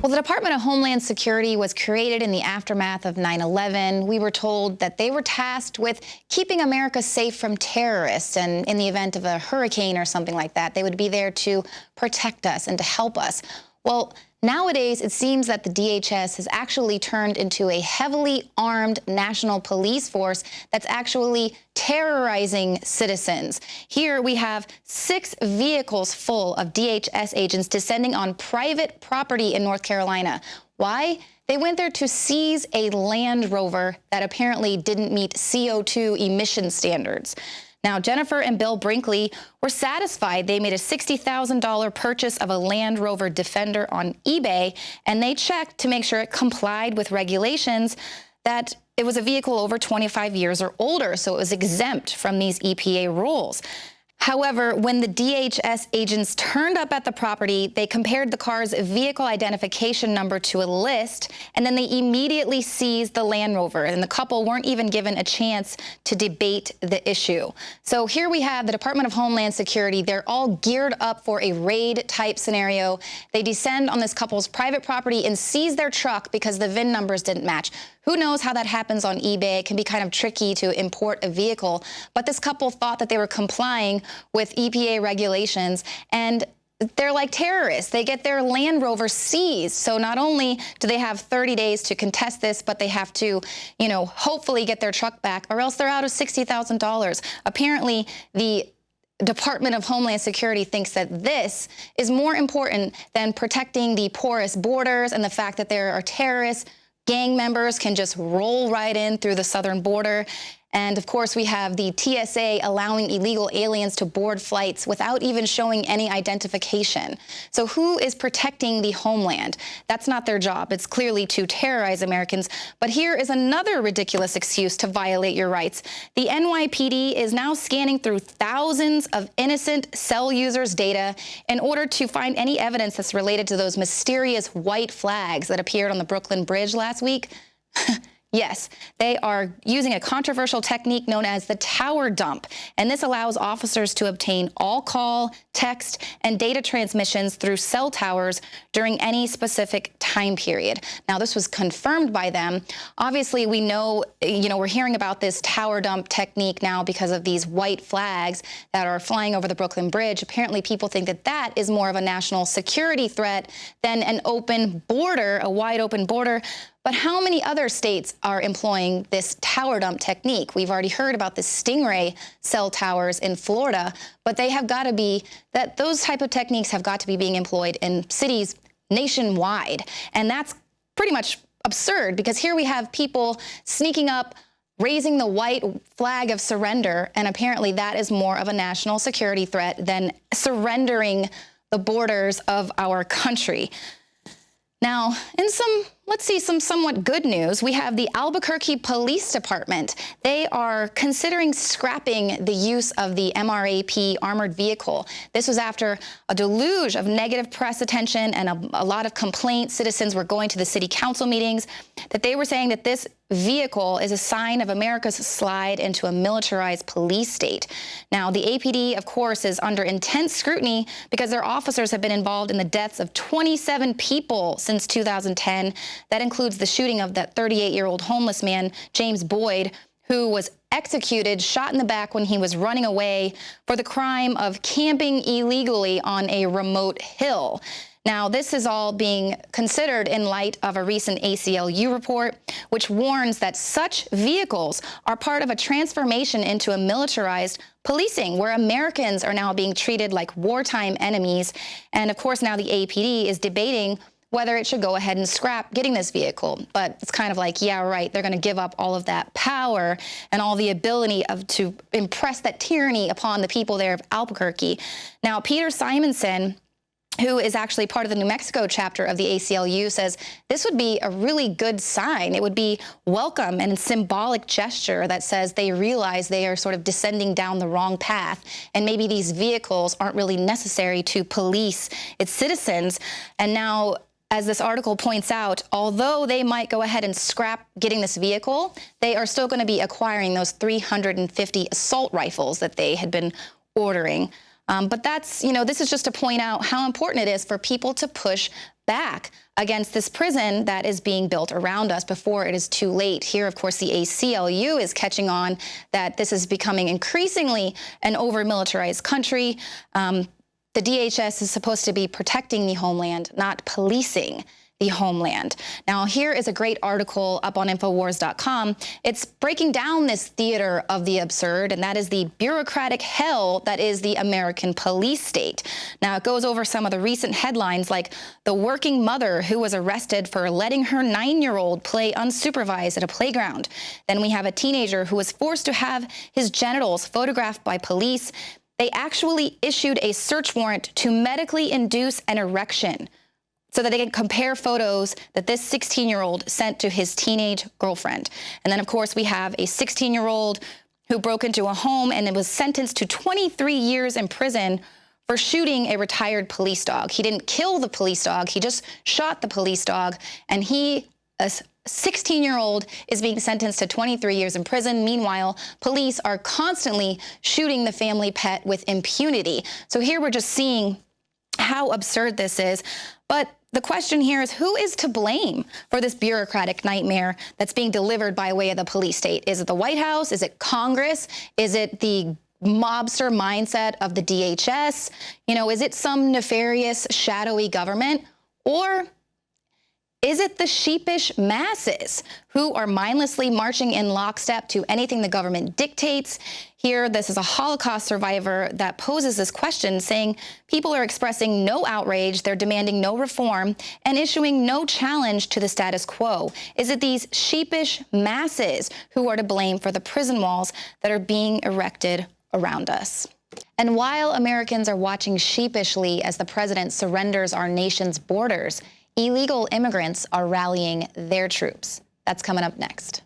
Well, the Department of Homeland Security was created in the aftermath of 9/11. We were told that they were tasked with keeping America safe from terrorists, and in the event of a hurricane or something like that, they would be there to protect us and to help us. Well, nowadays, it seems that the DHS has actually turned into a heavily armed national police force that's actually terrorizing citizens. Here we have 6 vehicles full of DHS agents descending on private property in North Carolina. Why? They went there to seize a Land Rover that apparently didn't meet CO2 emission standards. Now, Jennifer and Bill Brinkley were satisfied. They made a $60,000 purchase of a Land Rover Defender on eBay, and they checked to make sure it complied with regulations, that it was a vehicle over 25 years or older, so it was exempt from these EPA rules. However, when the DHS agents turned up at the property, they compared the car's vehicle identification number to a list, and then they immediately seized the Land Rover, and the couple weren't even given a chance to debate the issue. So here we have the Department of Homeland Security. They're all geared up for a raid-type scenario. They descend on this couple's private property and seize their truck because the VIN numbers didn't match. Who knows how that happens on eBay? It can be kind of tricky to import a vehicle, but this couple thought that they were complying with EPA regulations, and they're like terrorists. They get their Land Rover seized. So not only do they have 30 days to contest this, but they have to, hopefully get their truck back, or else they're out of $60,000. Apparently, the Department of Homeland Security thinks that this is more important than protecting the porous borders and the fact that there are terrorists. Gang members can just roll right in through the southern border. And of course, we have the TSA allowing illegal aliens to board flights without even showing any identification. So who is protecting the homeland? That's not their job. It's clearly to terrorize Americans. But here is another ridiculous excuse to violate your rights. The NYPD is now scanning through thousands of innocent cell users' data in order to find any evidence that's related to those mysterious white flags that appeared on the Brooklyn Bridge last week. Yes, they are using a controversial technique known as the tower dump, and this allows officers to obtain all call, text, and data transmissions through cell towers during any specific time period. Now, this was confirmed by them. Obviously, we know, we're hearing about this tower dump technique now because of these white flags that are flying over the Brooklyn Bridge. Apparently, people think that that is more of a national security threat than an open border, a wide open border. But how many other states are employing this tower dump technique? We've already heard about the Stingray cell towers in Florida, but they have got to be, those type of techniques have got to be being employed in cities nationwide. And that's pretty much absurd, because here we have people sneaking up, raising the white flag of surrender, and apparently that is more of a national security threat than surrendering the borders of our country. Now, in some somewhat good news, we have the Albuquerque Police Department. They are considering scrapping the use of the MRAP armored vehicle. This was after a deluge of negative press attention and a lot of complaints. Citizens were going to the city council meetings that they were saying that this vehicle is a sign of America's slide into a militarized police state. Now, the APD, of course, is under intense scrutiny because their officers have been involved in the deaths of 27 people since 2010. That includes the shooting of that 38-year-old homeless man, James Boyd, who was executed, shot in the back when he was running away for the crime of camping illegally on a remote hill. Now, this is all being considered in light of a recent ACLU report, which warns that such vehicles are part of a transformation into a militarized policing, where Americans are now being treated like wartime enemies. And of course, now the APD is debating whether it should go ahead and scrap getting this vehicle. But it's kind of like, yeah, right, they're going to give up all of that power and all the ability to impress that tyranny upon the people there of Albuquerque. Now, Peter Simonson, who is actually part of the New Mexico chapter of the ACLU, says this would be a really good sign. It would be welcome and a symbolic gesture that says they realize they are sort of descending down the wrong path, and maybe these vehicles aren't really necessary to police its citizens. And now, as this article points out, although they might go ahead and scrap getting this vehicle, they are still going to be acquiring those 350 assault rifles that they had been ordering. But that's, this is just to point out how important it is for people to push back against this prison that is being built around us before it is too late. Here, of course, the ACLU is catching on that this is becoming increasingly an over-militarized country. The DHS is supposed to be protecting the homeland, not policing the homeland. Now, here is a great article up on Infowars.com. It's breaking down this theater of the absurd, and that is the bureaucratic hell that is the American police state. Now, it goes over some of the recent headlines, like the working mother who was arrested for letting her 9-year-old play unsupervised at a playground. Then we have a teenager who was forced to have his genitals photographed by police. They actually issued a search warrant to medically induce an erection, so that they can compare photos that this 16-year-old sent to his teenage girlfriend. And then, of course, we have a 16-year-old who broke into a home and was sentenced to 23 years in prison for shooting a retired police dog. He didn't kill the police dog, he just shot the police dog, and he, a 16-year-old, is being sentenced to 23 years in prison. Meanwhile, police are constantly shooting the family pet with impunity. So here we're just seeing how absurd this is. But the question here is, who is to blame for this bureaucratic nightmare that's being delivered by way of the police state? Is it the White House? Is it Congress? Is it the mobster mindset of the DHS? You know, is it some nefarious, shadowy government? Or is it the sheepish masses who are mindlessly marching in lockstep to anything the government dictates? Here, this is a Holocaust survivor that poses this question, saying people are expressing no outrage, they're demanding no reform, and issuing no challenge to the status quo. Is it these sheepish masses who are to blame for the prison walls that are being erected around us? And while Americans are watching sheepishly as the president surrenders our nation's borders, illegal immigrants are rallying their troops. That's coming up next.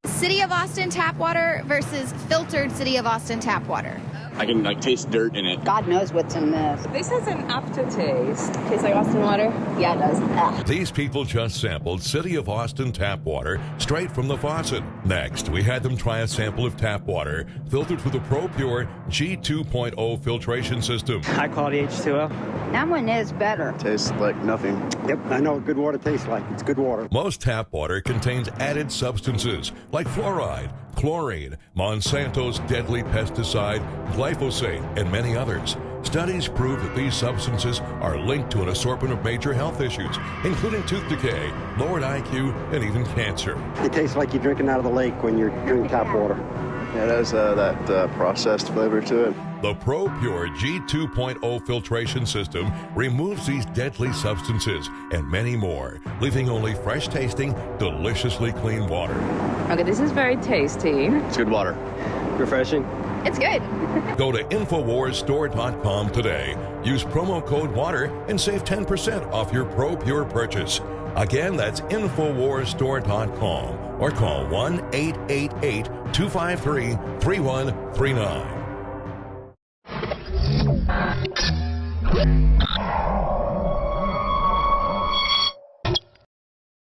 City of Austin tap water versus filtered City of Austin tap water. I can taste dirt in it. God knows what's in this. This has an aftertaste. Tastes like Austin water? Yeah, it does. Ugh. These people just sampled City of Austin tap water straight from the faucet. Next, we had them try a sample of tap water filtered through the ProPure G2.0 filtration system. High quality H2O. That one is better. Tastes like nothing. Yep, I know what good water tastes like. It's good water. Most tap water contains added substances like fluoride, chlorine, Monsanto's deadly pesticide, glyphosate, and many others. Studies prove that these substances are linked to an assortment of major health issues, including tooth decay, lowered IQ, and even cancer. It tastes like you're drinking out of the lake when you're drinking tap water. Yeah, it has that processed flavor to it. The ProPure G2.0 filtration system removes these deadly substances and many more, leaving only fresh-tasting, deliciously clean water. Okay, this is very tasty. It's good water. Refreshing. It's good. Go to InfoWarsStore.com today. Use promo code WATER and save 10% off your ProPure purchase. Again, that's InfoWarsStore.com or call 1-888-253-3139.